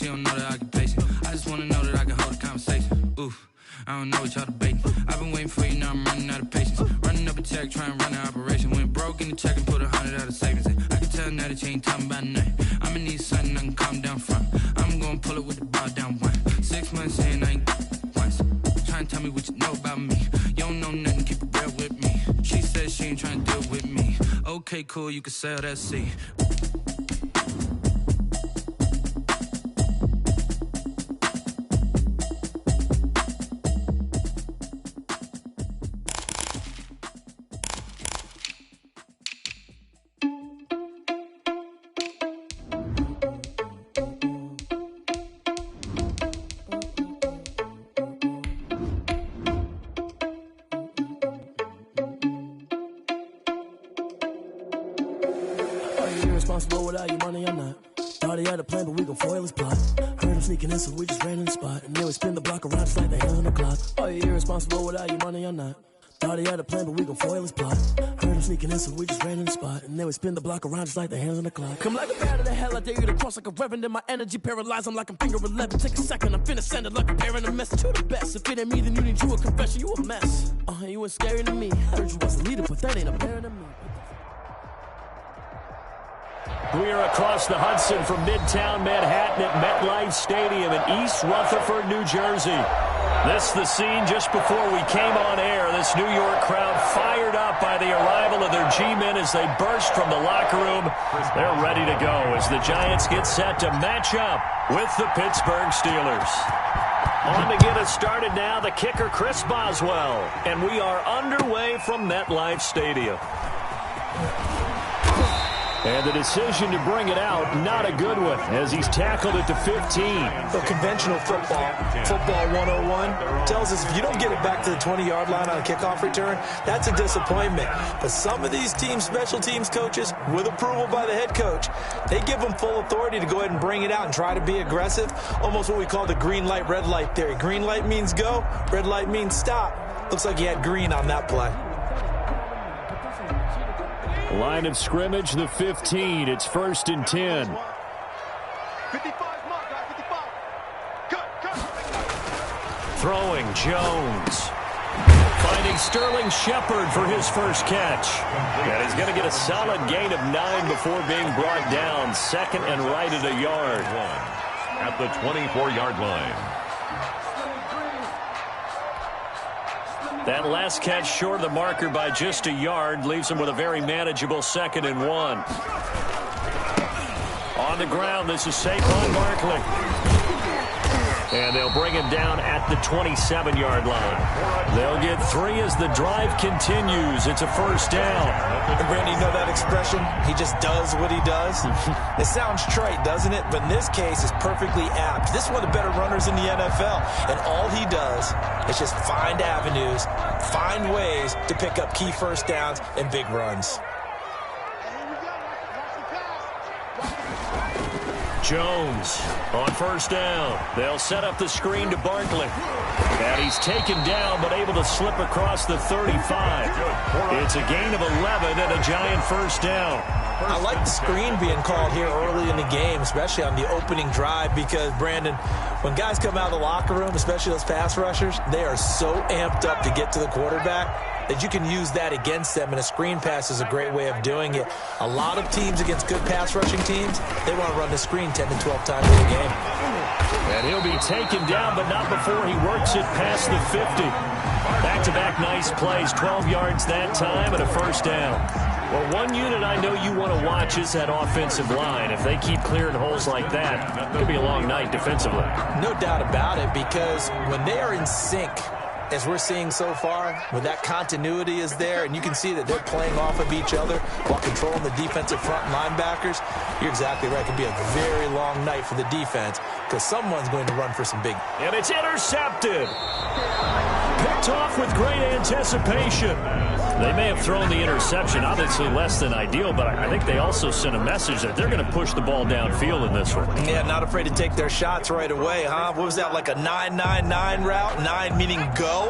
she don't know that I can pace it. I just wanna know that I can hold a conversation. Oof, I don't know what y'all debating. I've been waiting for you, now I'm running out of patience. Running up a check, trying to run an operation. Went broke in the check and put 100 out of savings in. I can tell now that you ain't talking about nothing. I'ma need something I can calm down from. I'm gonna pull it with the bar down one. 6 months in, I ain't once. Trying to tell me what you know about me. You don't know nothing, keep it real with me. She said she ain't trying to deal with me. Okay, cool, you can sell that seat. Irresponsible without your money or not. Thought he had a plan, but we gon' foil his plot. Heard him sneaking in, so we just ran in the spot. And then we spin the block around just like the hands on the clock. Are you irresponsible without your money or not? Thought he had a plan, but we gon' foil his plot. Heard him sneaking in, so we just ran in the spot. And then we spin the block around just like the hands on the clock. Come like a bat of the hell, I dare you to cross like a reverend. And my energy paralyzed, I'm like I'm finger 11. Take a second, I'm finna send it like a parent a message. You the best, if it ain't me, then you need you a confession. You a mess, you ain't scary to me. Heard you was a leader, but that ain't apparent to me. We are across the Hudson from Midtown Manhattan at MetLife Stadium in East Rutherford, New Jersey. This is the scene just before we came on air. This New York crowd fired up by the arrival of their G-men as they burst from the locker room. They're ready to go as the Giants get set to match up with the Pittsburgh Steelers. On to get us started now, the kicker Chris Boswell. And we are underway from MetLife Stadium. And the decision to bring it out, not a good one, as he's tackled it to 15. The conventional football 101, tells us if you don't get it back to the 20-yard line on a kickoff return, that's a disappointment. But some of these team special teams coaches, with approval by the head coach, they give them full authority to go ahead and bring it out and try to be aggressive, almost what we call the green light, red light theory. Green light means go, red light means stop. Looks like he had green on that play. Line of scrimmage, the 15. It's 1st and 10. 55, mark, 55. Cut. Throwing Jones. Finding Sterling Shepard for his first catch. And he's going to get a solid gain of 9 before being brought down. Second and right at a yard. At the 24-yard line. That last catch short of the marker by just a yard leaves him with a very manageable 2nd and 1. On the ground, this is Saquon Barkley. And they'll bring him down at the 27-yard line. They'll get 3 as the drive continues. It's a first down. And Brandon, you know that expression? He just does what he does. It sounds trite, doesn't it? But in this case, it's perfectly apt. This is one of the better runners in the NFL. And all he does is just find avenues, find ways to pick up key first downs and big runs. Jones on first down. They'll set up the screen to Barkley. And he's taken down but able to slip across the 35. It's a gain of 11 and a Giant first down. I like the screen being called here early in the game, especially on the opening drive, because, Brandon, when guys come out of the locker room, especially those pass rushers, they are so amped up to get to the quarterback that you can use that against them, and a screen pass is a great way of doing it. A lot of teams against good pass rushing teams, they want to run the screen 10 to 12 times in a game. And he'll be taken down, but not before he works it past the 50. Back-to-back nice plays, 12 yards that time and a first down. Well, one unit I know you want to watch is that offensive line. If they keep clearing holes like that, it could be a long night defensively. No doubt about it, because when they are in sync, as we're seeing so far, when that continuity is there, and you can see that they're playing off of each other while controlling the defensive front linebackers, you're exactly right. It could be a very long night for the defense because someone's going to run for some big. And it's intercepted. Picked off with great anticipation. They may have thrown the interception, obviously less than ideal, but I think they also sent a message that they're going to push the ball downfield in this one. Yeah, not afraid to take their shots right away, huh? What was that, like a 9-9-9 route? 9 meaning go?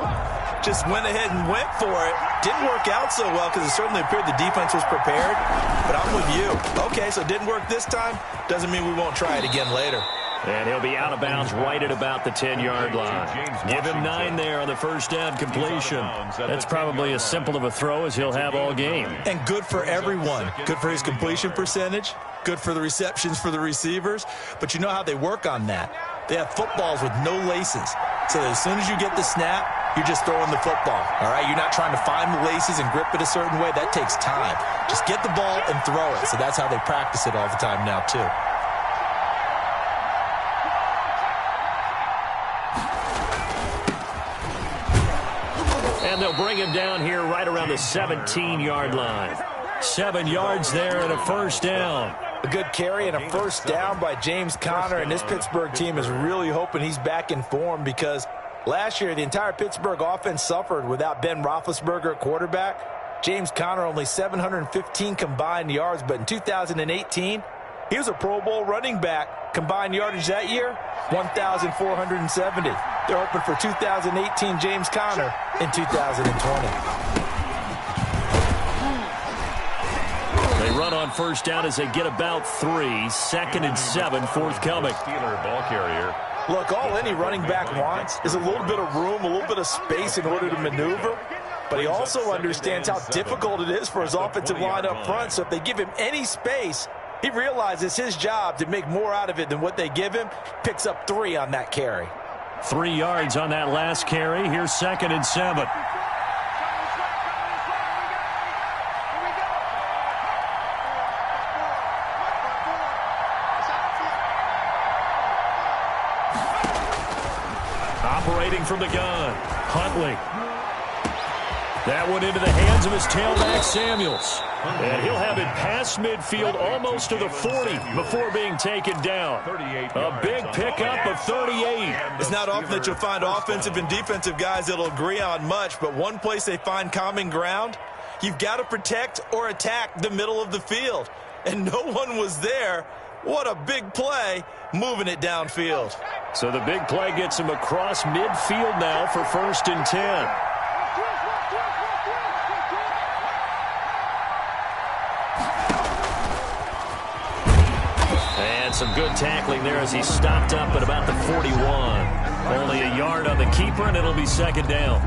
Just went ahead and went for it. Didn't work out so well because it certainly appeared the defense was prepared, but I'm with you. Okay, so it didn't work this time. Doesn't mean we won't try it again later. And he'll be out of bounds right at about the 10-yard line. Give him 9 there on the first down completion. That's probably as simple of a throw as he'll have all game. And good for everyone. Good for his completion percentage. Good for the receptions for the receivers. But you know how they work on that. They have footballs with no laces. So that as soon as you get the snap, you're just throwing the football. All right? You're not trying to find the laces and grip it a certain way. That takes time. Just get the ball and throw it. So that's how they practice it all the time now, too. And they'll bring him down here right around the 17-yard line. 7 yards there and a first down. A good carry and a first down by James Conner, and this Pittsburgh team is really hoping he's back in form because last year the entire Pittsburgh offense suffered without Ben Roethlisberger at quarterback. James Conner only 715 combined yards, but in 2018, he was a Pro Bowl running back. Combined yardage that year, 1,470. They're hoping for 2018 James Conner in 2020. They run on first down as they get about 3. 2nd and 7 forthcoming. Steeler ball carrier. Look, all any running back wants is a little bit of room, a little bit of space in order to maneuver. But he also understands how difficult it is for his offensive line up front. So if they give him any space, he realizes his job to make more out of it than what they give him. Picks up 3 on that carry. 3 yards on that last carry. Here's 2nd and 7. Operating from the gun, Huntley. That one into the hands of his tailback, Samuels. And he'll have it past midfield almost to the 40 before being taken down. A big pickup of 38. It's not often that you'll find offensive and defensive guys that'll agree on much, but one place they find common ground, you've got to protect or attack the middle of the field. And no one was there. What a big play, moving it downfield. So the big play gets him across midfield now for 1st and 10. And some good tackling there as he stopped up at about the 41. Only a yard on the keeper, and it'll be 2nd down.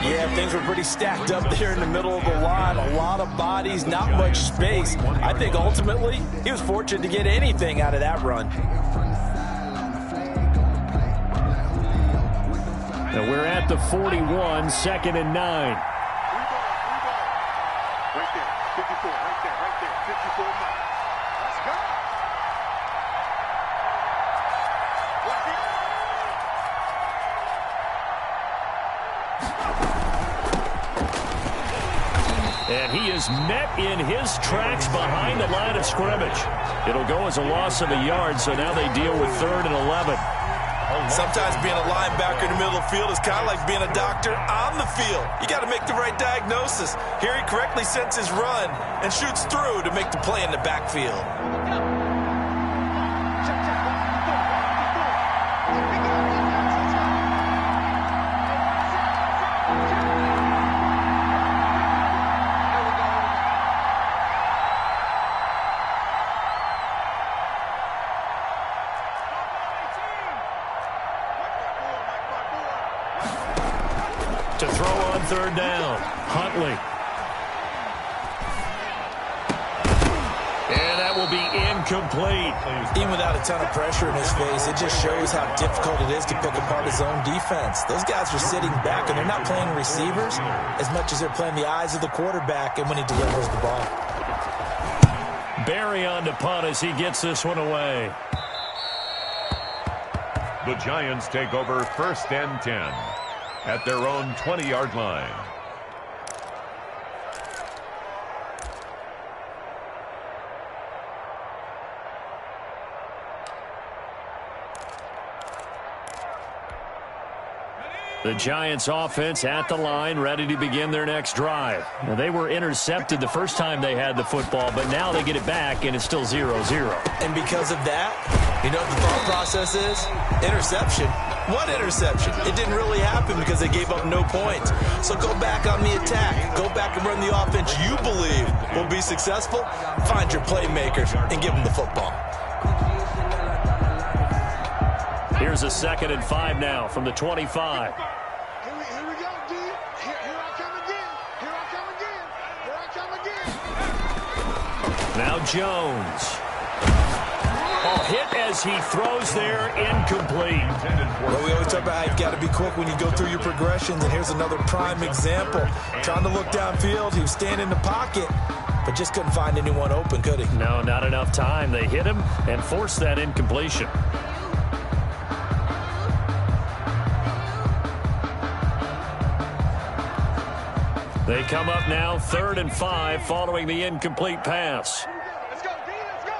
Yeah, things were pretty stacked up there in the middle of the line. A lot of bodies, not much space. I think ultimately he was fortunate to get anything out of that run. And we're at the 41, 2nd and 9. Right there, 54, right there, 54 miles. Let's go. And he is met in his tracks behind the line of scrimmage. It'll go as a loss of a yard, so now they deal with 3rd and 11. Sometimes being a linebacker in the middle of the field is kind of like being a doctor on the field. You got to make the right diagnosis. Here he correctly sets his run and shoots through to make the play in the backfield. To throw on 3rd down, Huntley. And that will be incomplete. Even without a ton of pressure in his face, it just shows how difficult it is to pick apart his own defense. Those guys are sitting back, and they're not playing receivers as much as they're playing the eyes of the quarterback and when he delivers the ball. Barry on to punt as he gets this one away. The Giants take over 1st and 10 at their own 20-yard line. The Giants offense at the line, ready to begin their next drive. Now, they were intercepted the first time they had the football, but now they get it back, and it's still 0-0. And because of that, you know what the thought process is? Interception. What interception? It didn't really happen because they gave up no points. So go back on the attack. Go back and run the offense you believe will be successful. Find your playmakers and give them the football. Here's a 2nd and 5 now from the 25. Here we go, D. Here I come again. Here I come again. Here I come again. Now Jones. Oh, hit as he throws there, incomplete. Well, we always talk about how you've got to be quick when you go through your progressions, and here's another prime example. Trying to look downfield, he was standing in the pocket, but just couldn't find anyone open, could he? No, not enough time. They hit him and forced that incompletion. They come up now 3rd and 5 following the incomplete pass. Let's go, D. Let's go.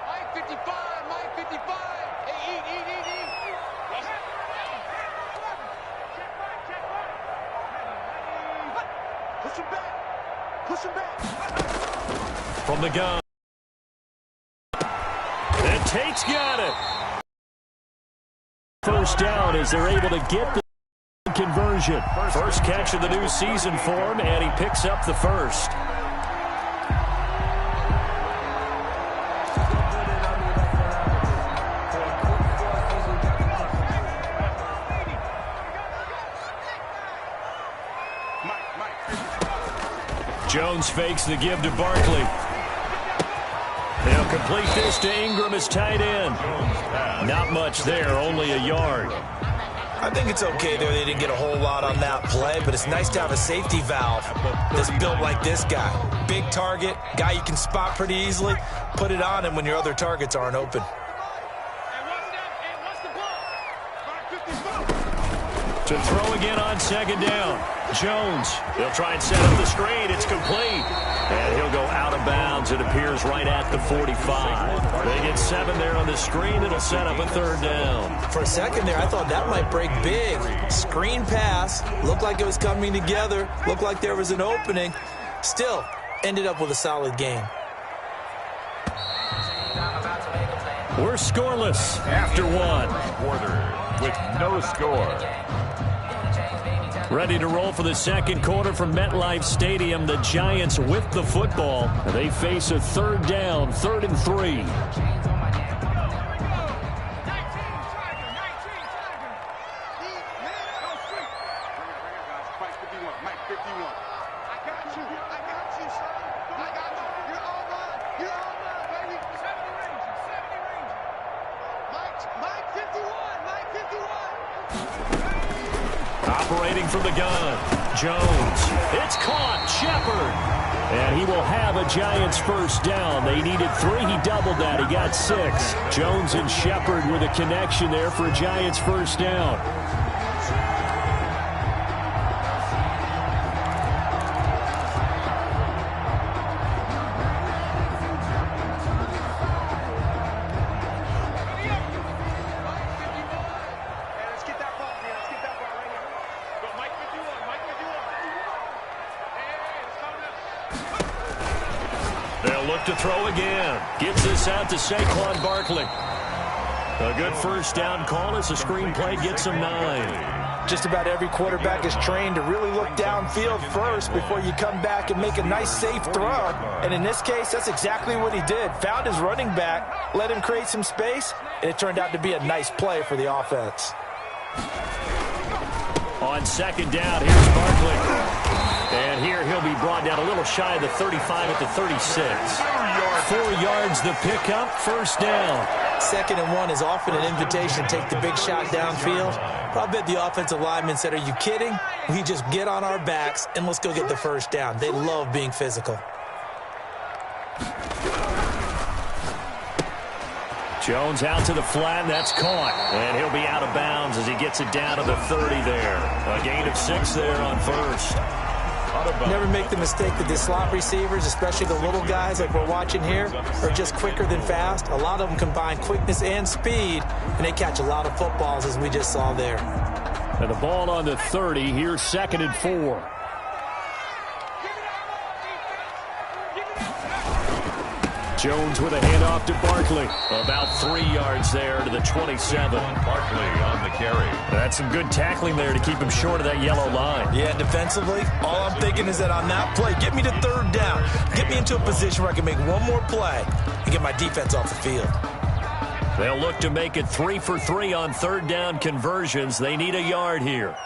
Mike 55. Mike 55. Hey, eat. Push him back. Push him back. From the gun. And Tate's got it. First down as they're able to get the conversion. First catch of the new season for him, and he picks up the first. Jones fakes the give to Barkley. They'll complete this to Ingram as tight end. Not much there, only a yard. I think it's okay there. They didn't get a whole lot on that play, but it's nice to have a safety valve that's built like this guy. Big target, guy you can spot pretty easily. Put it on him when your other targets aren't open. To throw again on 2nd down. Jones, he'll try and set up the screen. It's complete. And he'll go out of bounds. It appears right at the 45. They get 7 there on the screen. It'll set up a 3rd down. For a second there, I thought that might break big. Screen pass. Looked like it was coming together. Looked like there was an opening. Still, ended up with a solid game. We're scoreless after 1. Quarter with no score. Ready to roll for the 2nd quarter from MetLife Stadium. The Giants with the football. They face a 3rd down, 3rd and 3. Operating from the gun, Jones. It's caught, Shepard. And he will have a Giants first down. They needed 3. He doubled that. He got 6. Jones and Shepard with a connection there for a Giants first down. To throw again. Gives this out to Saquon Barkley. A good first down call as the screenplay gets him 9. Just about every quarterback is trained to really look downfield first before you come back and make a nice, safe throw. And in this case, that's exactly what he did. Found his running back, let him create some space, and it turned out to be a nice play for the offense. On 2nd down, here's Barkley. And here he'll be brought down a little shy of the 35 at the 36. 4 yards the pickup, first down. 2nd and 1 is often an invitation to take the big shot downfield. But I bet the offensive lineman said, are you kidding? We just get on our backs and let's go get the first down. They love being physical. Jones out to the flat, that's caught. And he'll be out of bounds as he gets it down to the 30 there. A gain of 6 there on first. Never make the mistake that the slot receivers, especially the little guys like we're watching here, are just quicker than fast. A lot of them combine quickness and speed, and they catch a lot of footballs, as we just saw there. And the ball on the 30, here's 2nd and 4. Jones with a handoff to Barkley. About 3 yards there to the 27. Barkley on the carry. That's some good tackling there to keep him short of that yellow line. Yeah, defensively, all I'm thinking is that on that play, get me to 3rd down. Get me into a position where I can make one more play and get my defense off the field. They'll look to make it 3 for 3 on third down conversions. They need a yard here.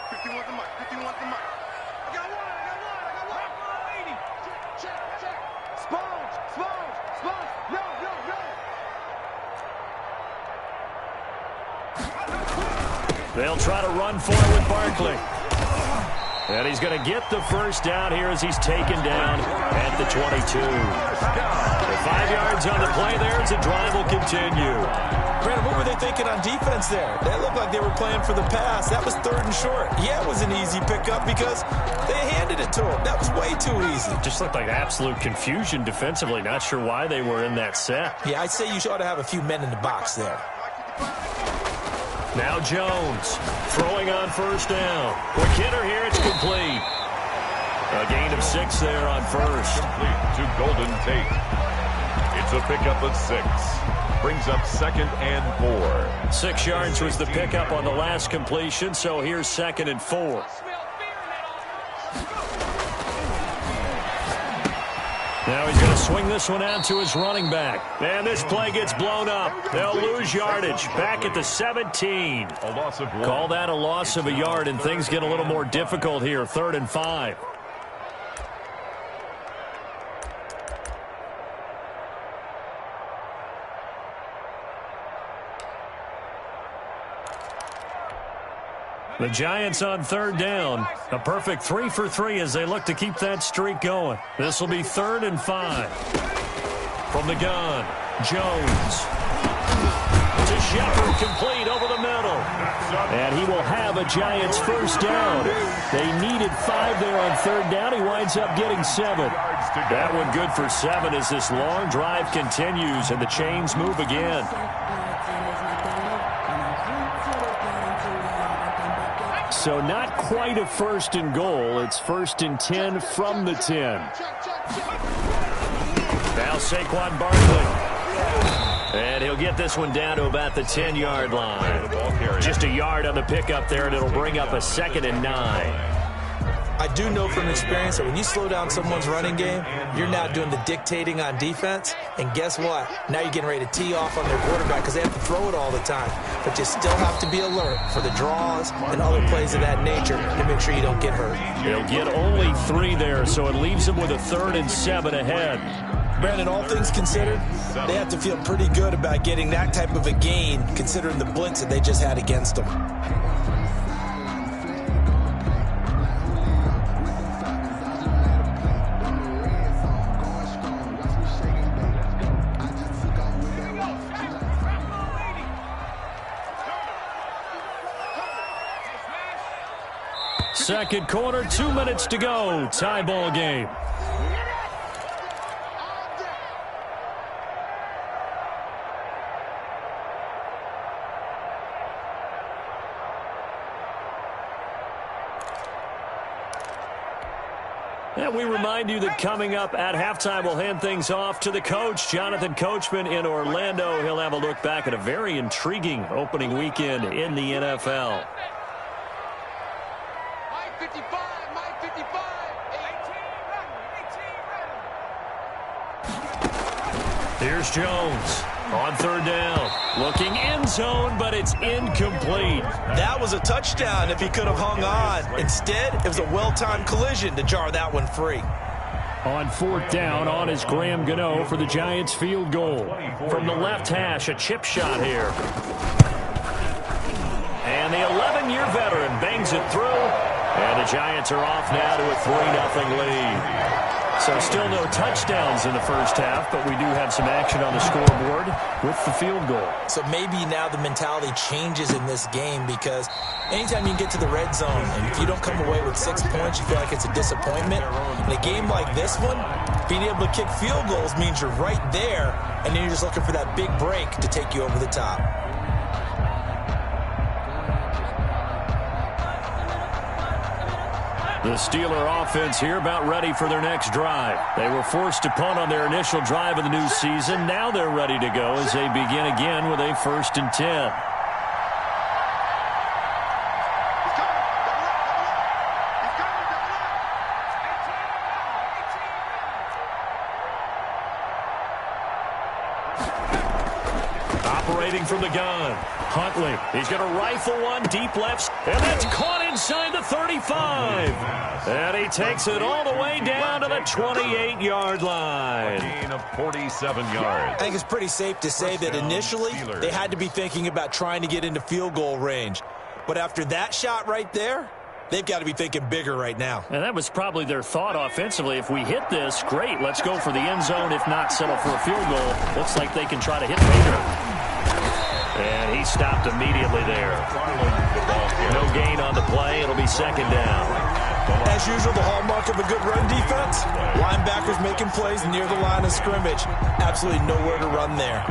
They'll try to run for it with Barkley. And he's going to get the first down here as he's taken down at the 22. 5 yards on the play there as the drive will continue. Brandon, what were they thinking on defense there? That looked like they were playing for the pass. That was 3rd and short. Yeah, it was an easy pickup because they handed it to him. That was way too easy. Just looked like absolute confusion defensively. Not sure why they were in that set. Yeah, I'd say you ought to have a few men in the box there. Now Jones throwing on first down. Quick hitter here. It's complete. A gain of 6 there on first. Complete to Golden Tate. It's a pickup of 6. Brings up 2nd and 4. 6 yards was the pickup on the last completion, so here's 2nd and 4. Now he's going to swing this one out to his running back. And this play gets blown up. They'll lose yardage. Back at the 17. A loss of 1. Call that a loss of a yard, and things get a little more difficult here. 3rd and 5. The Giants on 3rd down. A perfect 3 for 3 as they look to keep that streak going. This will be 3rd and 5. From the gun, Jones. To Shepard, complete over the middle. And he will have a Giants first down. They needed 5 there on 3rd down. He winds up getting 7. That one good for 7 as this long drive continues and the chains move again. So not quite a 1st and goal. It's 1st and 10 from the 10. Now Saquon Barkley. And he'll get this one down to about the 10-yard line. Just a yard on the pickup there, and it'll bring up a 2nd and 9. I do know from experience that when you slow down someone's running game, you're now doing the dictating on defense. And guess what? Now you're getting ready to tee off on their quarterback because they have to throw it all the time. But you still have to be alert for the draws and other plays of that nature to make sure you don't get hurt. They'll get only 3 there, so it leaves them with a 3rd and 7 ahead. Brandon, all things considered, they have to feel pretty good about getting that type of a gain considering the blitz that they just had against them. Second quarter, 2 minutes to go. Tie ball game. And we remind you that coming up at halftime, we'll hand things off to the coach, Jonathan Coachman in Orlando. He'll have a look back at a very intriguing opening weekend in the NFL. Here's Jones on 3rd down. Looking end zone, but it's incomplete. That was a touchdown if he could have hung on. Instead, it was a well-timed collision to jar that one free. On 4th down, on is Graham Gano for the Giants field goal. From the left hash, a chip shot here. And the 11-year veteran bangs it through. And the Giants are off now to a 3-0 lead. So still no touchdowns in the first half, but we do have some action on the scoreboard with the field goal. So maybe now the mentality changes in this game because anytime you can get to the red zone and if you don't come away with 6 points, you feel like it's a disappointment. In a game like this one, being able to kick field goals means you're right there, and then you're just looking for that big break to take you over the top. The Steeler offense here about ready for their next drive. They were forced to punt on their initial drive of the new season. Now they're ready to go as they begin again with a 1st and 10. Operating from the gun. Huntley. He's going to rifle one deep left. And that's caught inside the 35. And he takes it all the way down to the 28-yard line. A gain of 47 yards. I think it's pretty safe to say that initially they had to be thinking about trying to get into field goal range. But after that shot right there, they've got to be thinking bigger right now. And that was probably their thought offensively. If we hit this, great. Let's go for the end zone. If not, settle for a field goal. Looks like they can try to hit Bader. And he stopped immediately there. No gain on the play. It'll be second down. As usual, the hallmark of a good run defense, linebackers making plays near the line of scrimmage. Absolutely nowhere to run there.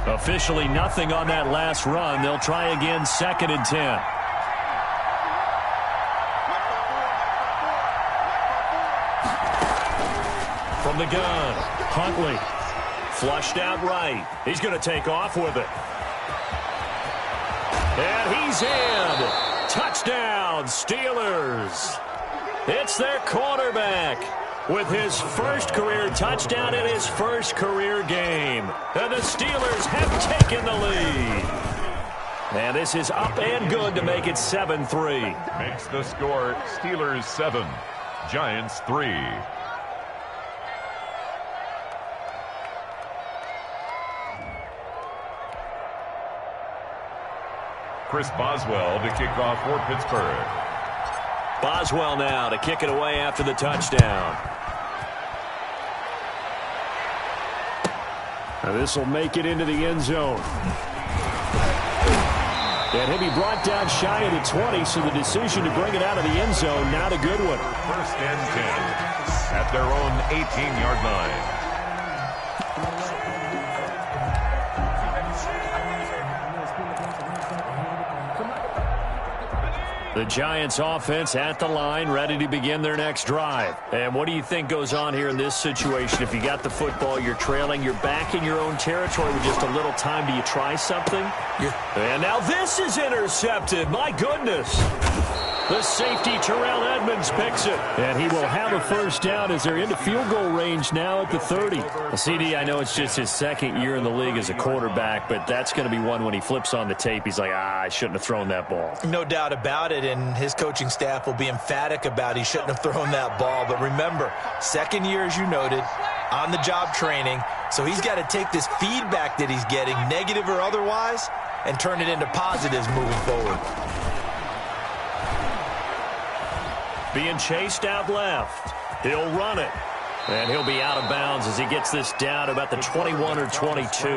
Officially nothing on that last run. They'll try again, 2nd and 10. From the gun, Huntley. Flushed out right. He's going to take off with it. And he's in. Touchdown, Steelers. It's their quarterback with his first career touchdown in his first career game. And the Steelers have taken the lead. And this is up and good to make it 7-3. Makes the score Steelers 7, Giants 3. Chris Boswell to kick off for Pittsburgh. Boswell now to kick it away after the touchdown. Now this will make it into the end zone. And he'll be brought down shy of the 20, so the decision to bring it out of the end zone, not a good one. 1st and 10 at their own 18-yard line. The Giants offense at the line, ready to begin their next drive. And what do you think goes on here in this situation? If you got the football, you're trailing, you're back in your own territory with just a little time. Do you try something? And now this is intercepted. My goodness. The safety, Terrell Edmonds, picks it. And he will have a first down as they're into field goal range now at the 30. Well, CD, I know it's just his 2nd year in the league as a quarterback, but that's going to be one when he flips on the tape. He's like, I shouldn't have thrown that ball. No doubt about it, and his coaching staff will be emphatic about he shouldn't have thrown that ball. But remember, 2nd year, as you noted, on-the-job training, so he's got to take this feedback that he's getting, negative or otherwise, and turn it into positives moving forward. Being chased out left. He'll run it. And he'll be out of bounds as he gets this down about the 21 or 22.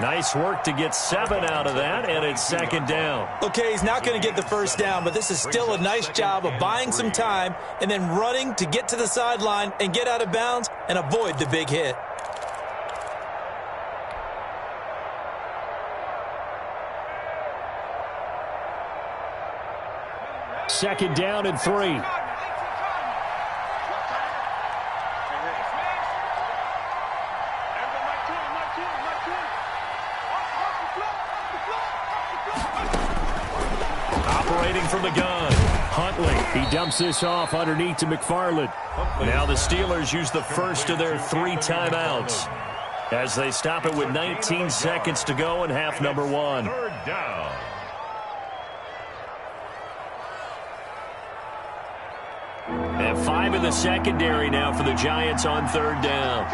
Nice work to get 7 out of that, and it's 2nd down. Okay, he's not going to get the first down, but this is still a nice job of buying some time and then running to get to the sideline and get out of bounds and avoid the big hit. Second down and 3. Operating from the gun, Huntley. He dumps this off underneath to McFarland. Now the Steelers use the first of their 3 timeouts as they stop it with 19 seconds to go in half number 1. 3rd down. And 5 in the secondary now for the Giants on 3rd down.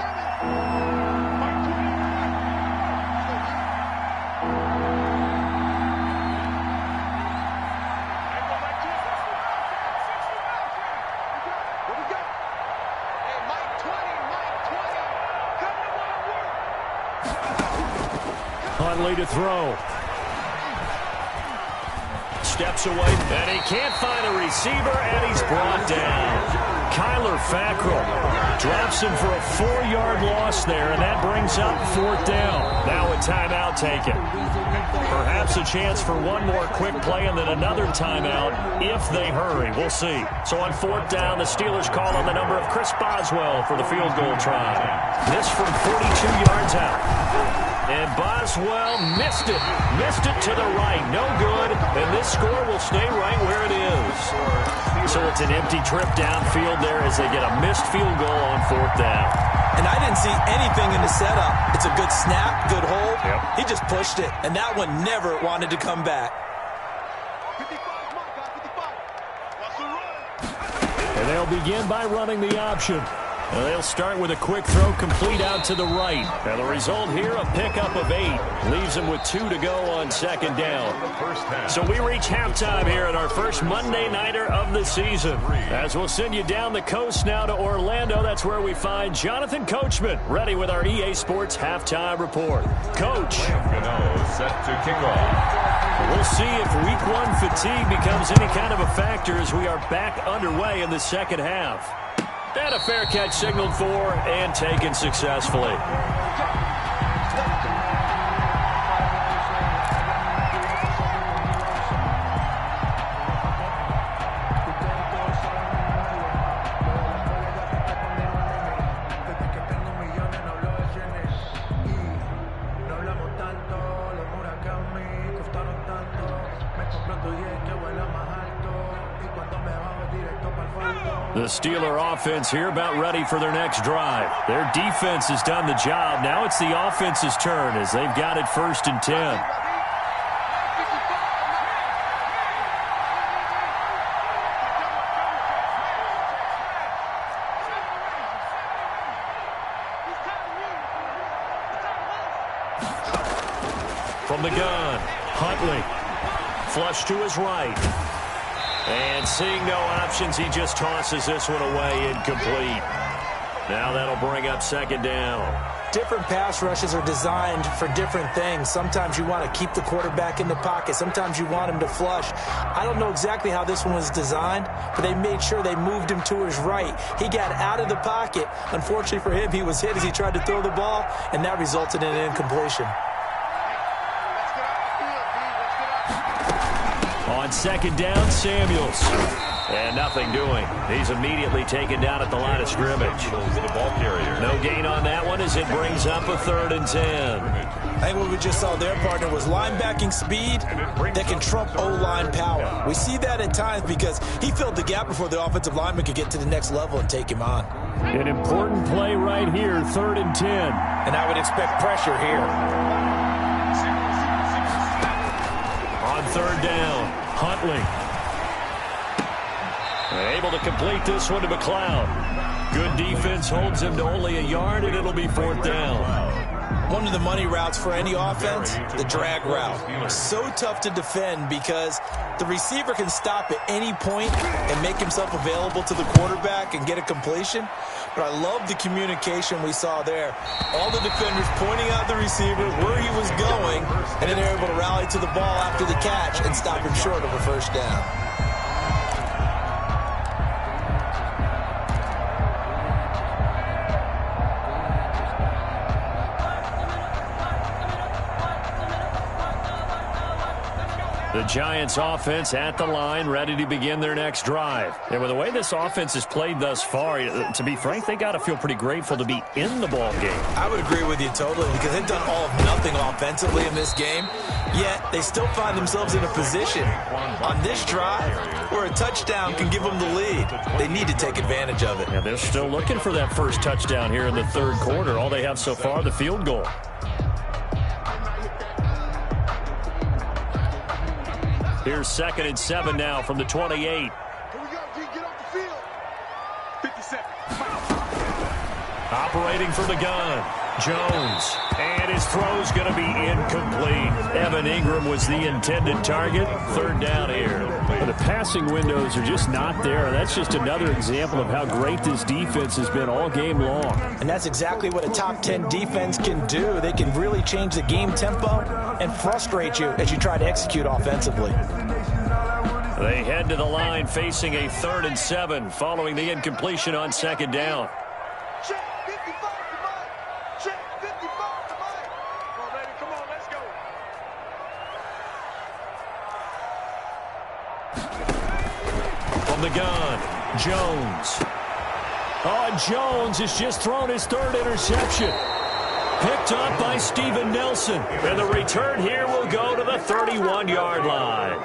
Huntley to throw. Steps away, and he can't find a receiver, and he's brought down. Kyler Fackrell drops him for a 4-yard loss there, and that brings up 4th down. Now a timeout taken. Perhaps a chance for one more quick play and then another timeout if they hurry. We'll see. So on 4th down, the Steelers call on the number of Chris Boswell for the field goal try. This from 42 yards out. And Boswell missed it. Missed it to the right. No good. And this score will stay right where it is. So it's an empty trip downfield there as they get a missed field goal on 4th down. And I didn't see anything in the setup. It's a good snap, good hold. Yep. He just pushed it, and that one never wanted to come back. And they'll begin by running the option. And they'll start with a quick throw complete out to the right. And the result here, a pickup of 8. Leaves them with 2 to go on 2nd down. So we reach halftime here at our first Monday Nighter of the season. As we'll send you down the coast now to Orlando, that's where we find Jonathan Coachman, ready with our EA Sports Halftime Report. Coach. Set to kick off. We'll see if Week 1 fatigue becomes any kind of a factor as we are back underway in the second half. And a fair catch signaled for and taken successfully. The Steeler offense here about ready for their next drive. Their defense has done the job. Now it's the offense's turn as they've got it 1st and 10. From the gun, Huntley. Flush to his right. And seeing no options, he just tosses this one away, incomplete. Now that'll bring up 2nd down. Different pass rushes are designed for different things. Sometimes you want to keep the quarterback in the pocket. Sometimes you want him to flush. I don't know exactly how this one was designed, but they made sure they moved him to his right. He got out of the pocket. Unfortunately for him, he was hit as he tried to throw the ball, and that resulted in an incompletion. On 2nd down, Samuels. And nothing doing. He's immediately taken down at the line of scrimmage. The ball carrier. No gain on that one as it brings up a 3rd and 10. I think what we just saw their partner was linebacking speed that can trump O-line power. We see that at times because he filled the gap before the offensive lineman could get to the next level and take him on. An important play right here, 3rd and 10. And I would expect pressure here. On 3rd down, Huntley. Able to complete this one to McLeod. Good defense holds him to only a yard, and it'll be 4th down. One of the money routes for any offense, the drag route. So tough to defend because the receiver can stop at any point and make himself available to the quarterback and get a completion. But I love the communication we saw there. All the defenders pointing out the receiver, where he was going, and then they're able to rally to the ball after the catch and stop him short of a 1st down. The Giants offense at the line, ready to begin their next drive. And with the way this offense has played thus far, to be frank, they got to feel pretty grateful to be in the ball game. I would agree with you totally because they've done all of nothing offensively in this game, yet they still find themselves in a position on this drive where a touchdown can give them the lead. They need to take advantage of it. Yeah, they're still looking for that first touchdown here in the 3rd quarter. All they have so far, the field goal. Here's 2nd and 7 now from the 28. Here we go, D. Get off the field. 50 seconds. Operating from the gun, Jones. And his throw's going to be incomplete. Evan Ingram was the intended target. 3rd down here. But the passing windows are just not there. That's just another example of how great this defense has been all game long. And that's exactly what a top 10 defense can do. They can really change the game tempo and frustrate you as you try to execute offensively. They head to the line facing a 3rd and 7 following the incompletion on 2nd down. Check 55 to Mike. Check 55 to Mike. Come on, baby. Come on, let's go. From the gun, Jones. Oh, and Jones has just thrown his 3rd interception. picked up by Steven Nelson. And the return here will go to the 31-yard line.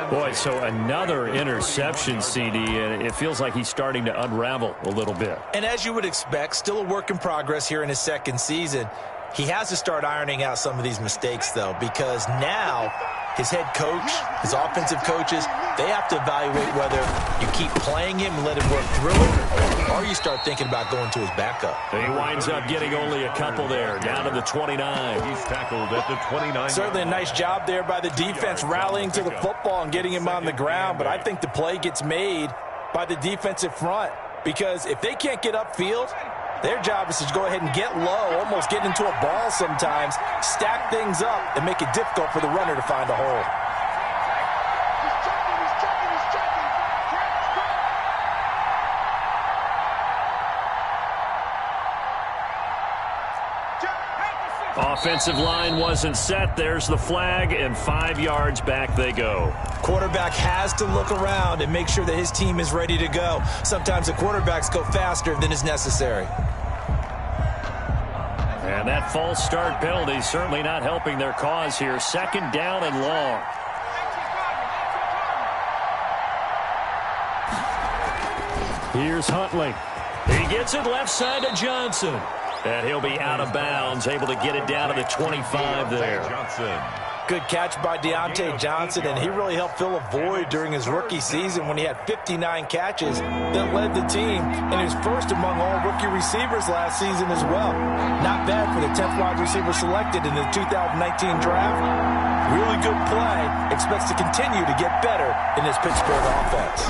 Boy, so another interception, CD, and it feels like he's starting to unravel a little bit. And as you would expect, still a work in progress here in his second season. He has to start ironing out some of these mistakes, though, because now his head coach, his offensive coaches, they have to evaluate whether you keep playing him and let him work through it, or you start thinking about going to his backup. He winds up getting only a couple there, down to the 29. He's tackled at the 29. Certainly a nice job there by the defense rallying to the football and getting him on the ground, but I think the play gets made by the defensive front, because if they can't get upfield, their job is to go ahead and get low, almost get into a ball sometimes, stack things up, and make it difficult for the runner to find a hole. Offensive line wasn't set. There's the flag, and 5 yards back they go. Quarterback has to look around and make sure that his team is ready to go. Sometimes the quarterbacks go faster than is necessary. And that false start penalty certainly not helping their cause here. Second down and long. Here's Huntley. He gets it left side to Johnson. And he'll be out of bounds, able to get it down to the 25 there. Good catch by Deontay Johnson, and he really helped fill a void during his rookie season when he had 59 catches that led the team, and he was first among all rookie receivers last season as well. Not bad for the 10th wide receiver selected in the 2019 draft. Really good play. Expects to continue to get better in this Pittsburgh offense.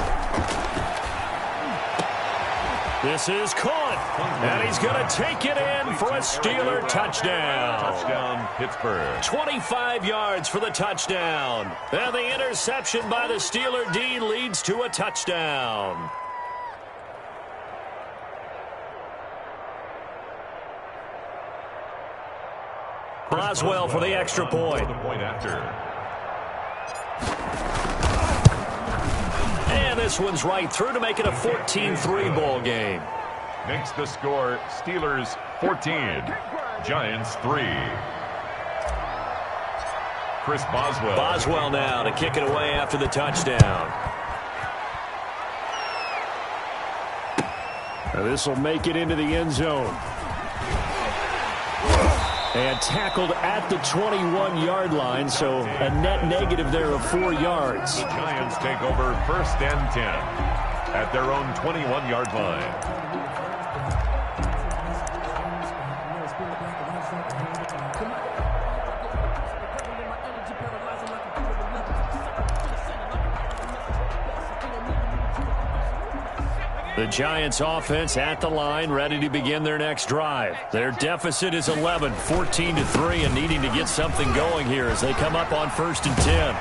This is caught, and he's going to take it in for a Steeler touchdown. Touchdown, Pittsburgh. 25 yards for the touchdown. And the interception by the Steeler D leads to a touchdown. Boswell for the extra point. The point after. And this one's right through to make it a 14-3 ball game. Makes the score Steelers 14, Giants 3. Chris Boswell. Boswell now to kick it away after the touchdown. This will make it into the end zone. And tackled at the 21-yard line, so a net negative there of 4 yards. The Giants take over 1st and 10 at their own 21-yard line. The Giants offense at the line, ready to begin their next drive. Their deficit is 11, 14-3, and needing to get something going here as they come up on 1st and 10.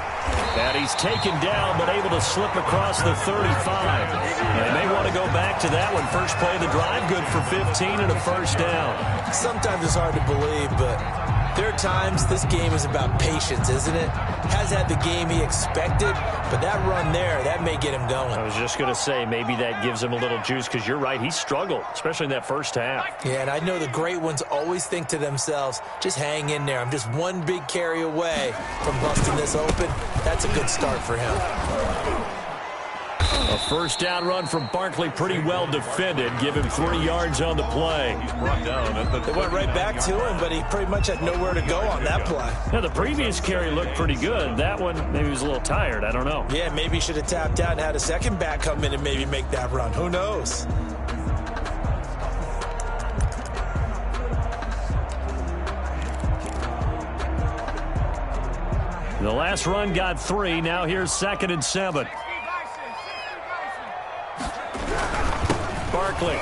And he's taken down, but able to slip across the 35. And they want to go back to that one. First play of the drive, good for 15 and a first down. Sometimes it's hard to believe, but there are times this game is about patience, isn't it? Has had the game he expected, but that run there, that may get him going. I was just going to say, maybe that gives him a little juice, because you're right, he struggled, especially in that first half. Yeah, and I know the great ones always think to themselves, just hang in there. I'm just one big carry away from busting this open. That's a good start for him. A first down run from Barkley, pretty well defended. Give him 3 yards on the play. They went right back to him, but he pretty much had nowhere to go on that play. Yeah, the previous carry looked pretty good. That one, maybe he was a little tired. I don't know. Yeah, maybe he should have tapped out and had a second back come in and maybe make that run. Who knows? The last run got 3. Now here's 2nd and 7. Barkley.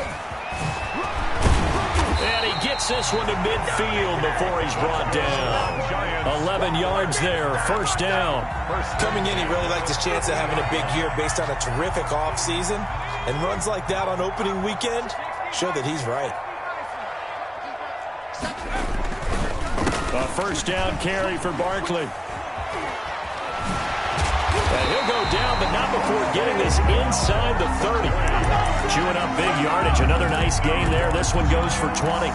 And he gets this one to midfield before he's brought down. 11 yards there, first down. Coming in, he really liked his chance of having a big year based on a terrific offseason. And runs like that on opening weekend show that he's right. A first down carry for Barkley. And he'll go down, but not before getting this inside the 30. Chewing up big yardage. Another nice gain there. This one goes for 20.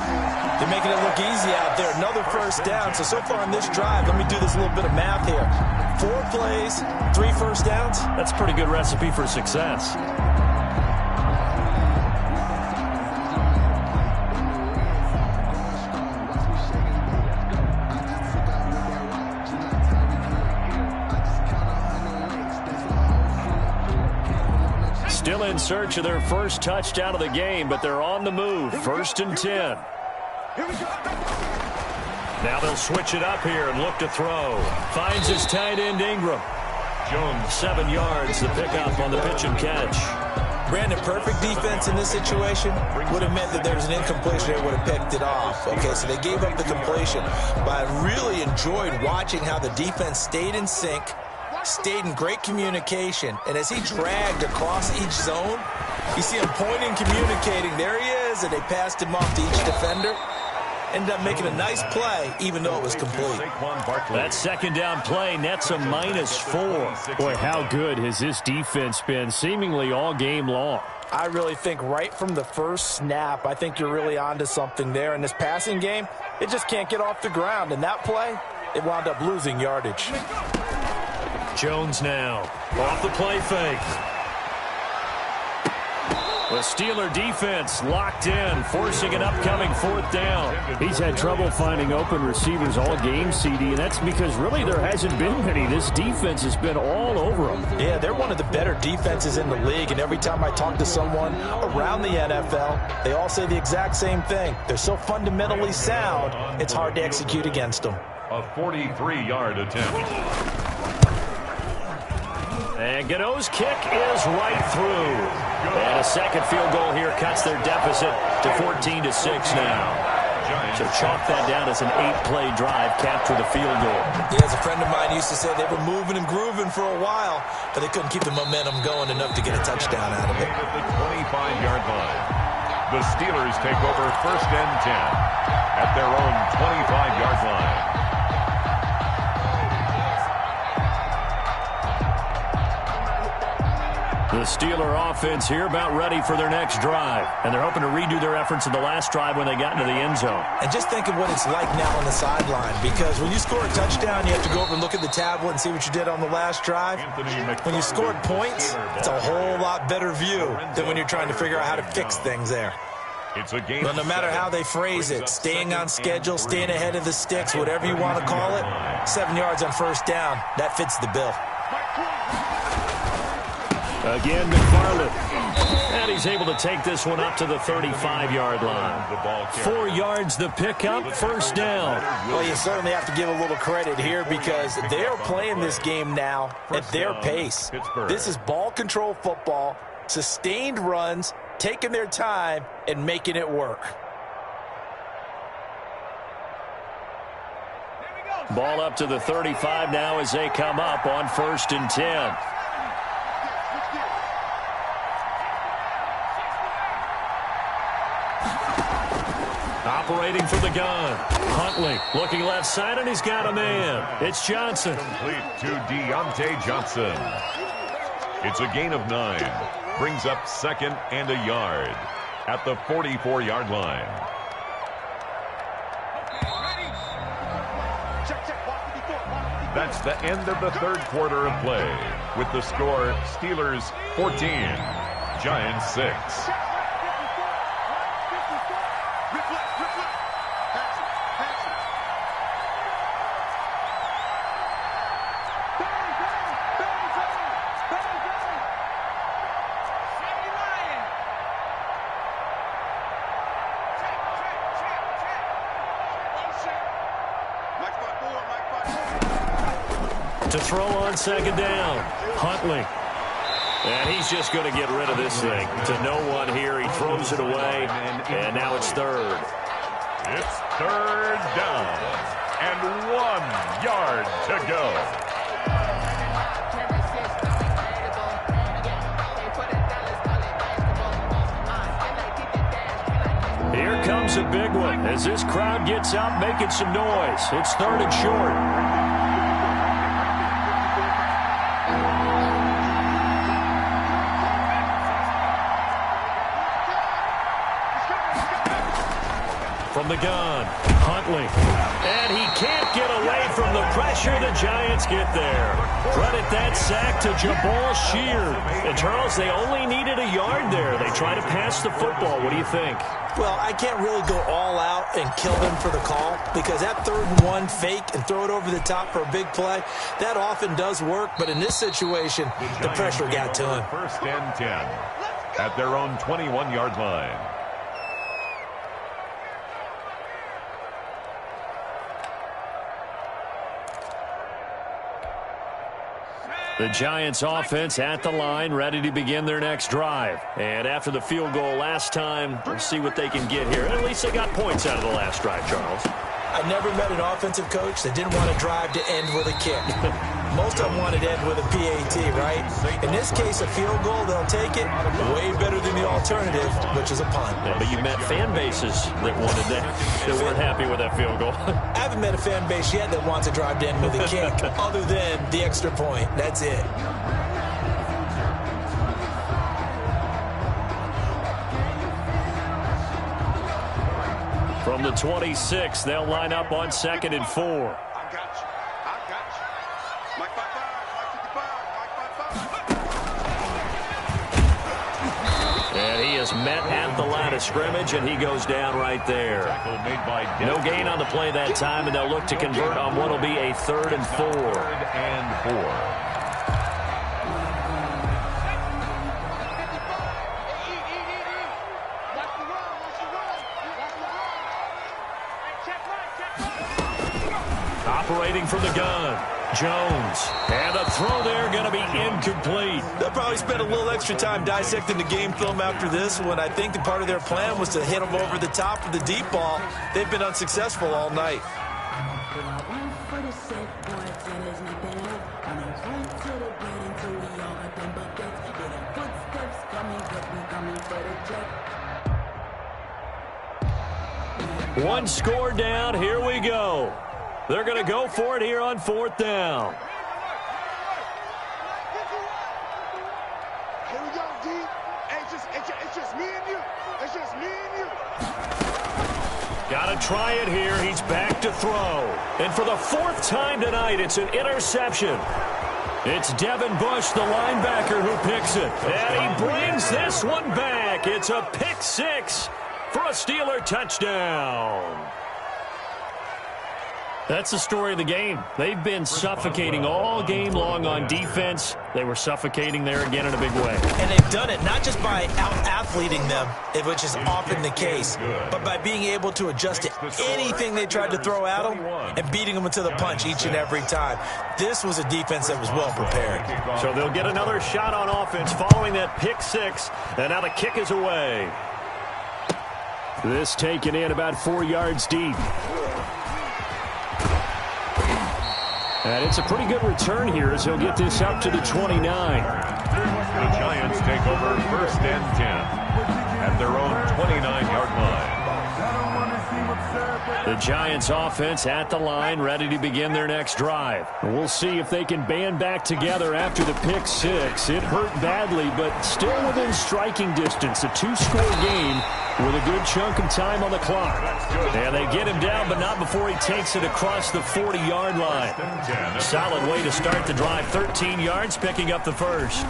They're making it look easy out there. Another first down. So far on this drive, let me do this little bit of math here. 4 plays, 3 first downs. That's a pretty good recipe for success. Still in search of their first touchdown of the game, but they're on the move. 1st and 10. Now they'll switch it up here and look to throw. Finds his tight end Ingram. Jones, 7 yards, the pickup on the pitch and catch. Brandon, perfect defense in this situation would have meant that there was an incompletion. They would have picked it off. Okay, so they gave up the completion. But I really enjoyed watching how the defense stayed in sync, stayed in great communication, and as he dragged across each zone, you see him pointing, communicating. There he is, and they passed him off to each defender. Ended up making a nice play, even though it was complete. That second down play nets a -4. Boy, how good has this defense been seemingly all game long? I really think right from the first snap, I think you're really onto something there. In this passing game, it just can't get off the ground. And that play, it wound up losing yardage. Jones now off the play fake. The Steeler defense locked in, forcing an upcoming 4th down. He's had trouble finding open receivers all game, CD, and that's because really there hasn't been many. This defense has been all over them. Yeah, they're one of the better defenses in the league, and every time I talk to someone around the NFL, they all say the exact same thing. They're so fundamentally sound, it's hard to execute against them. A 43-yard attempt. And Gano's kick is right through. And a second field goal here cuts their deficit to 14-6 now. So chalk that down as an 8-play drive, capture the field goal. Yeah, as a friend of mine used to say, they were moving and grooving for a while, but they couldn't keep the momentum going enough to get a touchdown out of it. At the 25-yard line, the Steelers take over 1st and 10 at their own 25-yard line. The Steeler offense here about ready for their next drive. And they're hoping to redo their efforts in the last drive when they got into the end zone. And just think of what it's like now on the sideline, because when you score a touchdown, you have to go over and look at the tablet and see what you did on the last drive. When you scored points, it's a whole lot better view than when you're trying to figure out how to fix things there. But no matter how they phrase it, staying on schedule, staying ahead of the sticks, whatever you want to call it, 7 yards on 1st down, that fits the bill. Again, McFarland. And he's able to take this one up to the 35-yard line. 4 yards the pickup, 1st down. Well, you certainly have to give a little credit here because they're playing this game now at their pace. This is ball control football, sustained runs, taking their time, and making it work. Ball up to the 35 now as they come up on 1st and 10. Operating for the gun. Huntley looking left side, and he's got a man. It's Johnson. Complete to Deontay Johnson. It's a gain of 9. Brings up 2nd and a yard at the 44-yard line. That's the end of the 3rd quarter of play. With the score, Steelers 14, Giants 6. To throw on 2nd down. Huntley. And he's just going to get rid of this thing. To no one here. He throws it away. And now it's 3rd. It's 3rd down. And 1 yard to go. Here comes a big one as this crowd gets out making some noise. It's 3rd and short. from the gun. Huntley. And he can't get away from the pressure. The Giants get there. Credit that sack to Jabal Sheard. And, Charles, they only needed a yard there. They try to pass the football. What do you think? Well, I can't really go all out and kill them for the call because that 3rd and 1 fake and throw it over the top for a big play, that often does work. But in this situation, the pressure got to him. 1st and 10 at their own 21-yard line. The Giants offense at the line, ready to begin their next drive. And after the field goal last time, we'll see what they can get here. At least they got points out of the last drive, Charles. I never met an offensive coach that didn't want to drive to end with a kick. Most of them wanted to end with a PAT, right? In this case, a field goal, they'll take it. Way better than the alternative, which is a punt. Yeah, but you met fan bases that wanted that, that weren't happy with that field goal. I haven't met a fan base yet that wants to drive to end with a kick, other than the extra point. That's it. From the 26, they'll line up on 2nd and 4. I got you. Mike 55, Mike 55. And he is met at the line of scrimmage, and he goes down right there. No gain on the play that time, and they'll look to convert on what will be a 3rd and 4. 3rd and 4. Operating from the gun, Jones. And the throw there going to be incomplete. They'll probably spend a little extra time dissecting the game film after this one. I think that part of their plan was to hit them over the top of the deep ball. They've been unsuccessful all night. One score down. Here we go. They're going to go for it here on 4th down. Here we go, D. It's just me and you. It's just me and you. Got to try it here. He's back to throw. And for the 4th time tonight, it's an interception. It's Devin Bush, the linebacker, who picks it. And he brings this one back. It's a pick 6 for a Steeler touchdown. That's the story of the game. They've been suffocating all game long on defense. They were suffocating there again in a big way. And they've done it not just by out-athleting them, which is often the case, but by being able to adjust to anything they tried to throw at them and beating them into the punch each and every time. This was a defense that was well prepared. So they'll get another shot on offense following that pick 6, and now the kick is away. This taken in about 4 yards deep. And it's a pretty good return here as he'll get this up to the 29. The Giants take over 1st and 10 at their own 29-yard line. The Giants offense at the line, ready to begin their next drive. We'll see if they can band back together after the pick 6. It hurt badly, but still within striking distance. A 2-score game with a good chunk of time on the clock. And they get him down, but not before he takes it across the 40-yard line. Solid way to start the drive. 13 yards, picking up the first.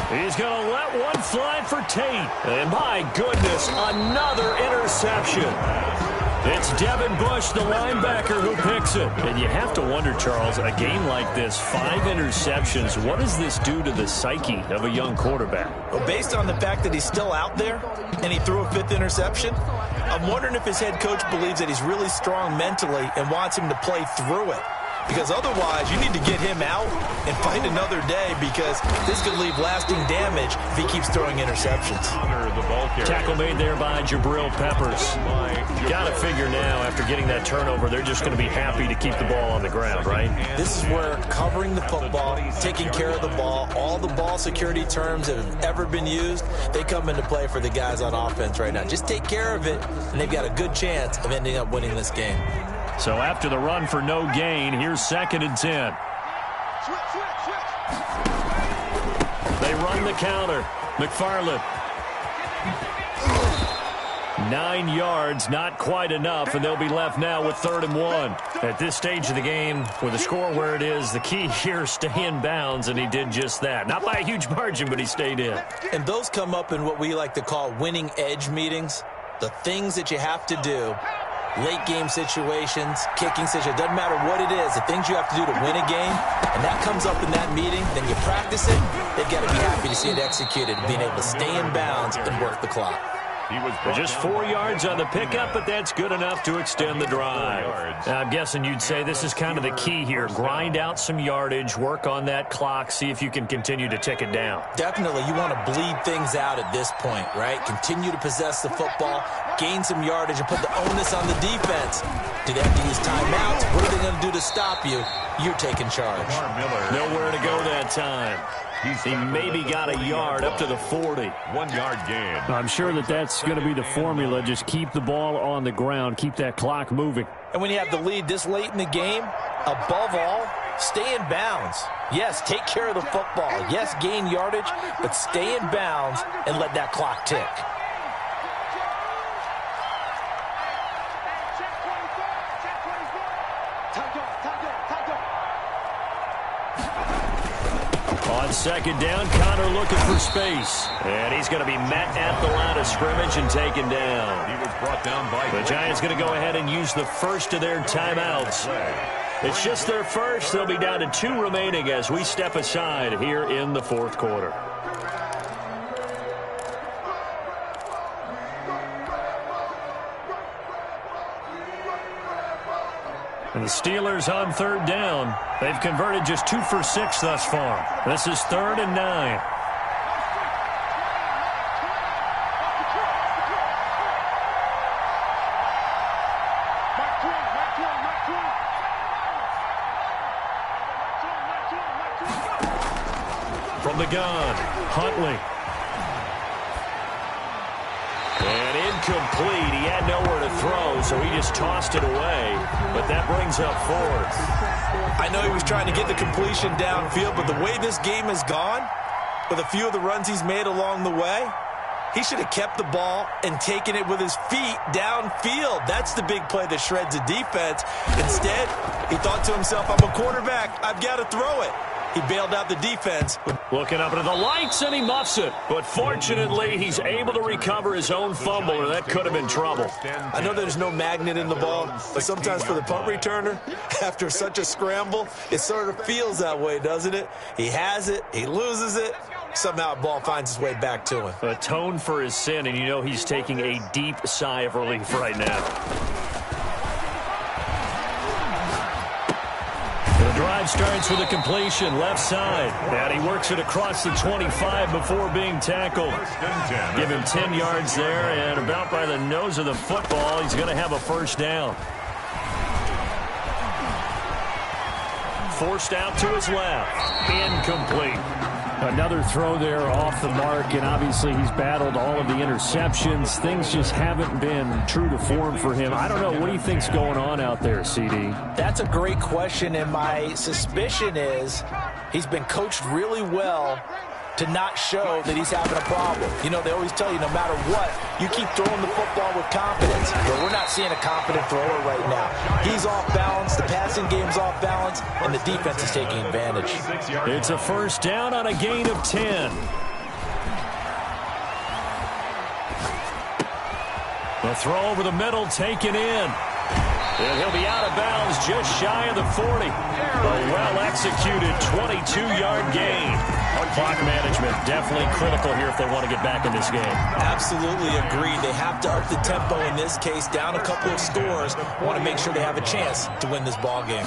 He's going to let one fly for Tate. And my goodness, another interception. It's Devin Bush, the linebacker, who picks it. And you have to wonder, Charles, a game like this, 5 interceptions, what does this do to the psyche of a young quarterback? Well, based on the fact that he's still out there and he threw a 5th interception, I'm wondering if his head coach believes that he's really strong mentally and wants him to play through it. Because otherwise, you need to get him out and fight another day because this could leave lasting damage if he keeps throwing interceptions. Tackle made there by Jabril Peppers. Got to figure now, after getting that turnover, they're just going to be happy to keep the ball on the ground, right? This is where covering the football, taking care of the ball, all the ball security terms that have ever been used, they come into play for the guys on offense right now. Just take care of it, and they've got a good chance of ending up winning this game. So after the run for no gain, here's 2nd and 10. They run the counter. McFarland. 9 yards, not quite enough, and they'll be left now with 3rd and 1. At this stage of the game, with the score where it is, the key here is stay in bounds, and he did just that. Not by a huge margin, but he stayed in. And those come up in what we like to call winning edge meetings. The things that you have to do, late game situations, kicking situations, doesn't matter what it is, the things you have to do to win a game, and that comes up in that meeting, then you practice it, they've got to be happy to see it executed, being able to stay in bounds and work the clock. Just 4 yards on the pickup, but that's good enough to extend the drive. I'm guessing you'd say this is kind of the key here. Grind out some yardage, work on that clock, see if you can continue to tick it down. Definitely, you want to bleed things out at this point, right? Continue to possess the football, gain some yardage, and put the onus on the defense. Do they have to use timeouts? What are they going to do to stop you? You're taking charge. Nowhere to go that time. He maybe got a yard up to the 40. 1 yard gain. I'm sure that's going to be the formula. Just keep the ball on the ground. Keep that clock moving. And when you have the lead this late in the game, above all, stay in bounds. Yes, take care of the football. Yes, gain yardage, but stay in bounds and let that clock tick. On 2nd down, Connor looking for space. And he's going to be met at the line of scrimmage and taken down. He was brought down by the Giants going to go ahead and use the first of their timeouts. It's just their first. They'll be down to 2 remaining as we step aside here in the 4th quarter. And the Steelers on 3rd down. They've converted just 2 for 6 thus far. This is 3rd and 9. From the gun, Huntley. And incomplete. He had nowhere to throw, so he just tossed it away. But that brings up 4th. I know he was trying to get the completion downfield, but the way this game has gone, with a few of the runs he's made along the way, he should have kept the ball and taken it with his feet downfield. That's the big play that shreds the defense. Instead, he thought to himself, I'm a quarterback. I've got to throw it. He bailed out the defense. Looking up into the lights, and he muffs it. But fortunately, he's able to recover his own fumble, or that could have been trouble. I know there's no magnet in the ball, but sometimes for the punt returner, after such a scramble, it sort of feels that way, doesn't it? He has it, he loses it, somehow the ball finds its way back to him. Atone for his sin, and you know he's taking a deep sigh of relief right now. The drive starts with a completion, left side. And he works it across the 25 before being tackled. Give him 10 yards there, and about by the nose of the football, he's going to have a 1st down. Forced out to his left. Incomplete. Another throw there off the mark, and obviously he's battled all of the interceptions. Things just haven't been true to form for him. I don't know. What do you think's going on out there, CD? That's a great question, and my suspicion is he's been coached really well to not show that he's having a problem. You know, they always tell you no matter what, you keep throwing the football with confidence. But we're not seeing a confident thrower right now. He's off balance, the passing game's off balance, and the defense is taking advantage. It's a 1st down on a gain of 10. The throw over the middle taken in. And he'll be out of bounds just shy of the 40. A well-executed 22-yard gain. Clock management definitely critical here if they want to get back in this game. Absolutely agreed. They have to up the tempo in this case, down a couple of scores. Want to make sure they have a chance to win this ball game.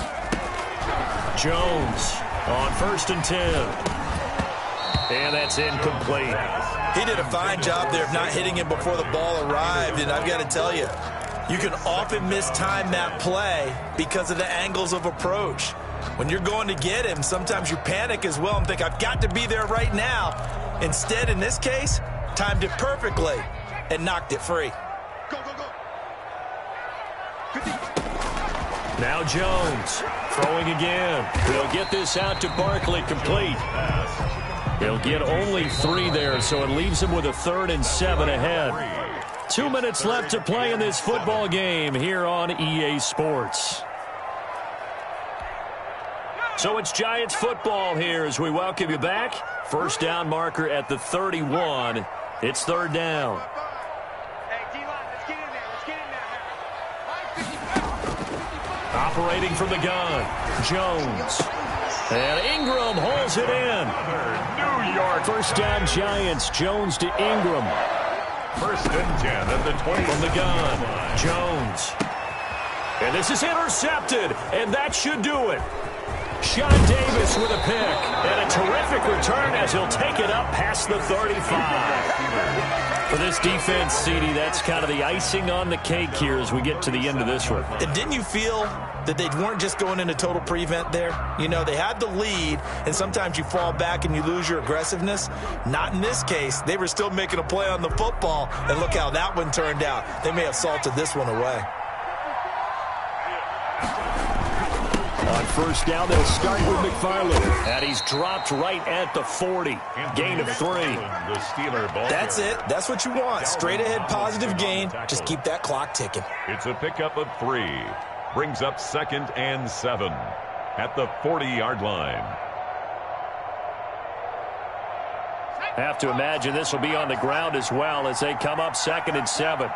Jones on 1st and 10. And that's incomplete. He did a fine job there of not hitting him before the ball arrived, and I've got to tell you, you can often mistime that play because of the angles of approach. When you're going to get him, sometimes you panic as well and think, I've got to be there right now. Instead, in this case, timed it perfectly and knocked it free. Go, go, go. Now Jones throwing again. He'll get this out to Barkley, complete. He'll get only 3 there, so it leaves him with a 3rd and 7 ahead. 2 minutes left to play in this football game here on EA Sports. So it's Giants football here as we welcome you back. First down marker at the 31. It's third down. Operating from the gun, Jones. And Ingram holds it in. New York. First down Giants, Jones to Ingram. First and 10 at the 20. From the gun, Jones. And this is intercepted, and that should do it. Sean Davis with a pick, and a terrific return as he'll take it up past the 35. For this defense, CD, that's kind of the icing on the cake here as we get to the end of this one. And didn't you feel that they weren't just going into total prevent there? You know, they had the lead, and sometimes you fall back and you lose your aggressiveness. Not in this case. They were still making a play on the football, and look how that one turned out. They may have salted this one away. On first down, they'll start with McFarland. And he's dropped right at the 40. Gain of 3. The Steeler ball. That's it. That's what you want. Straight ahead positive gain. Just keep that clock ticking. It's a pickup of 3. Brings up 2nd and 7 at the 40-yard line. Have to imagine this will be on the ground as well as they come up 2nd and 7.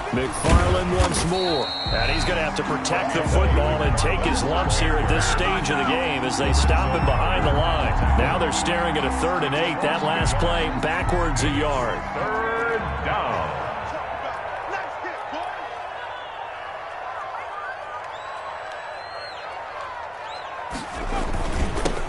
McFarland once more. And he's going to have to protect the football and take his lumps here at this stage of the game as they stop him behind the line. Now they're staring at a 3rd and 8. That last play backwards a yard. 3rd down.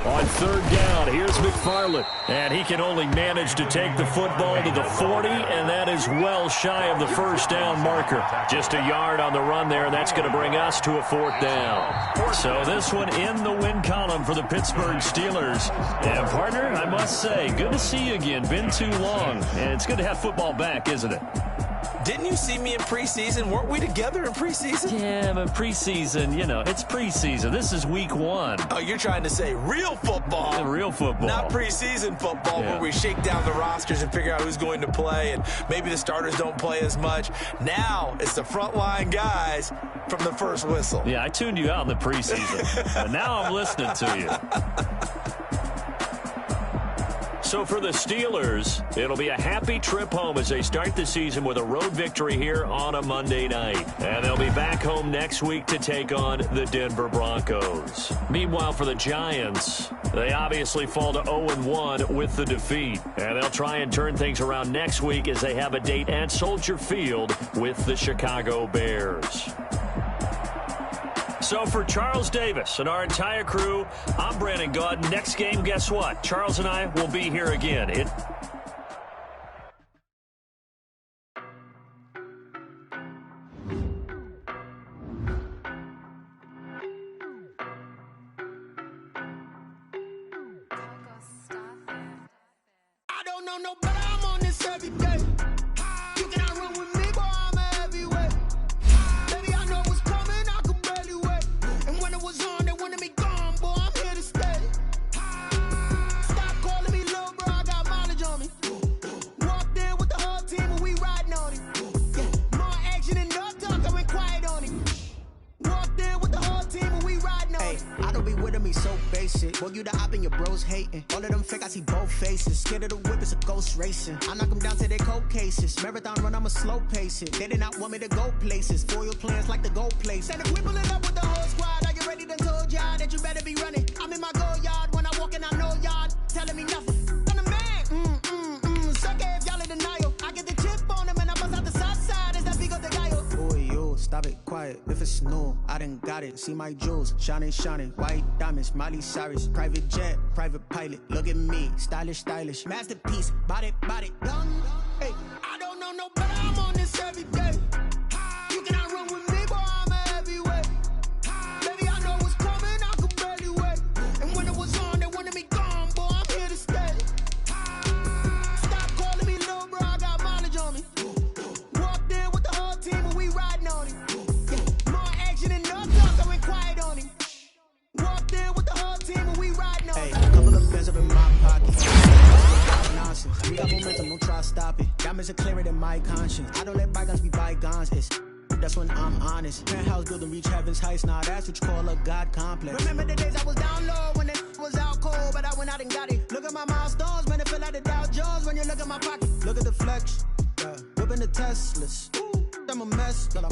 On 3rd down, here's McFarland. And he can only manage to take the football to the 40, and that is well shy of the first down marker. Just a yard on the run there, and that's going to bring us to a 4th down. So this one in the win column for the Pittsburgh Steelers. And, partner, I must say, good to see you again. Been too long. And it's good to have football back, isn't it? Didn't you see me in preseason? Weren't we together in preseason? Yeah, but preseason, you know, it's preseason. This is week 1. Oh, you're trying to say real football. Yeah, real football. Not preseason football where we shake down the rosters and figure out who's going to play, and maybe the starters don't play as much. Now it's the frontline guys from the first whistle. Yeah, I tuned you out in the preseason, but now I'm listening to you. So for the Steelers, it'll be a happy trip home as they start the season with a road victory here on a Monday night. And they'll be back home next week to take on the Denver Broncos. Meanwhile, for the Giants, they obviously fall to 0-1 with the defeat. And they'll try and turn things around next week as they have a date at Soldier Field with the Chicago Bears. So for Charles Davis and our entire crew, I'm Brandon Gaudin. Next game, guess what? Charles and I will be here again. I don't know no better. I'm on this every day. You cannot run with me, boy. I'm a heavyweight. Baby, I know what's coming. I could barely wait. And when it was on, they wanted me gone, boy. I'm here to stay. Stop calling me little bro. I got mileage on me. Walked in with the whole team and we riding on it. Yeah. More action and no talk. I went quiet on it. Walked in with the whole team and we riding on it. I don't be with me so basic. Boy, you the op and your bros hating. All of them fake, I see both faces. Scared of the whip, it's a ghost racing. I knock them down to their cold cases. Marathon run, I'ma slow pace it. They did not want me to go places. Foil plans like the gold place. Said if we pulling up with the whole squad, are you ready to told y'all that you better be running? I'm in my go yard. When I walk in, I know y'all telling me nothing. I'm the man. Suck if y'all in denial. I get the chip on them and I bust out the south side. Is that big of the guy? Boy, yo, stop it, quiet. If it's new, I done got it. See my jewels, shining, shining. White diamonds, Miley Cyrus. Private jet, private pilot. Look at me, stylish, stylish. Masterpiece, body, young. Hey, I don't know no better. I'm on this every day. You cannot run with me, boy. I'm a heavyweight. Baby, I know what's coming. I could barely wait. And when it was on, they wanted me gone, boy. I'm here to stay. Stop calling me little bro. I got mileage on me. Walked in with the whole team and we riding on it. Yeah. More action and no talk. I went quiet on it. Walked in with the whole team and we riding on it. Hey, a couple of pens up in my pocket. We got momentum, don't try to stop it. Diamonds are clearer than my conscience. I don't let bygones be bygones. That's when I'm honest. Penthouse building, reach heaven's heights. Now that's what you call a God complex. Remember the days I was down low when it was out cold, but I went out and got it. Look at my milestones, man, it feel like the Dow Jones when you look at my pocket. Look at the flex, yeah. Whipping the Teslas. I'm a mess, but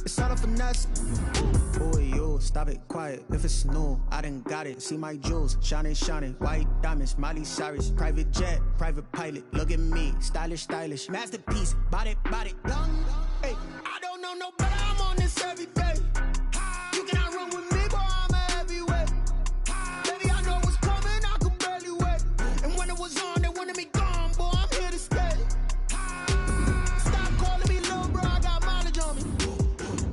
it's all a finesse. Boy, you stop it quiet. If it's new, I done got it. See my jewels, shining, shining. White diamonds, Miley Cyrus. Private jet, private pilot. Look at me, stylish, stylish. Masterpiece, body, young. Hey, I don't know no better. I'm on this every day. You cannot run with me, boy. I'm a heavyweight. Baby, I know what's coming. I could barely wait. And when it was on, they wanted me gone, boy. I'm here to stay. Stop calling me little bro. I got mileage on me.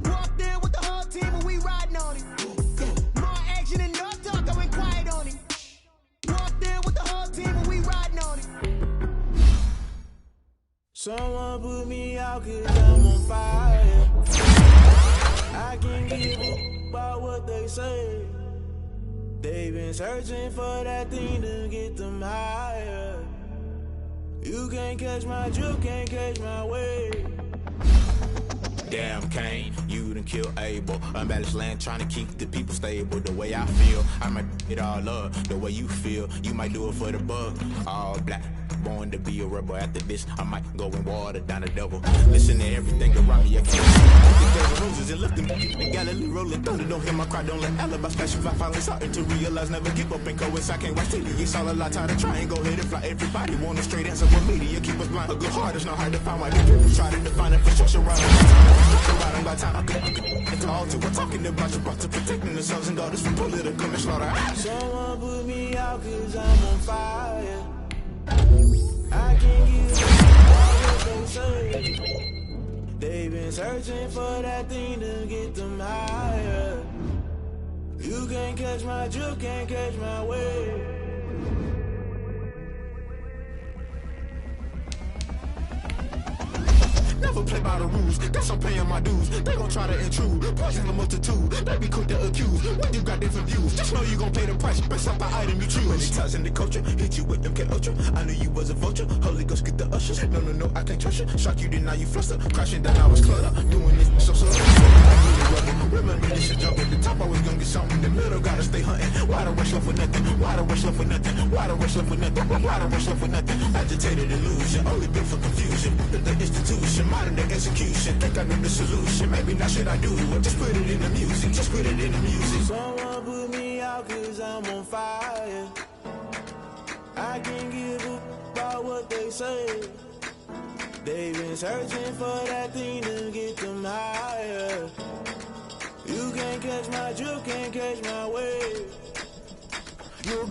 Walked in with the whole team and we riding on it. More action and no talk. I went quiet on it. Walked in with the whole team and we riding on it. Someone put me out 'cause I'm on fire. I can't give a about what they say. They've been searching for that thing to get them higher. You can't catch my drift, can't catch my wave. Damn, Kane, you done killed Abel. Unbalanced land, trying to keep the people stable. The way I feel, I might it all up. The way you feel, you might do it for the buck. All black, born to be a rebel. After this, I might go and water down the devil. Listen to everything around me, I can't see. The roses and lifting the Galilee rolling thunder. Don't hear my cry, don't let alibi special fly. Finally starting to realize, never give up and coincide. Can't watch TV, it's all a lot. Time to try and go ahead and fly. Everybody want a straight answer with media, keep us blind. A good heart is not hard to find. Why they try to define infrastructure right. Riding by time, it's all to we're talking about you brought to protecting the sons and daughters from political manslaughter. Someone put me out 'cause I'm on fire. I can't give all what they say. They've been searching for that thing to get them higher. You can't catch my drift, can't catch my wave. Never play by the rules, guess I'm paying my dues. They gon' try to intrude, poison the multitude. They be quick to accuse, when you got different views. Just know you gon' pay the price, based off the item you choose. Many times in the culture, hit you with them K-Ultra. I knew you was a vulture, Holy Ghost get the ushers. No, I can't trust you. Shock you, then now you fluster. Crashing down, I was cluttered. Doing this so. Remember this shit jump at the top, I was gonna get something. The middle gotta stay hunting. Why the rush left with nothing? Why the rush left with nothing? Why the rush left with nothing? Why the rush left with nothing? Agitated illusion, only built for confusion. The institution, modern day execution. Think I know the solution. Maybe not should I do it? Just put it in the music. Just put it in the music. Someone put me out 'cause I'm on fire. I can't give a about what they say. They've been searching for that thing to get them higher. You can't catch my drift, can't catch my wave. You're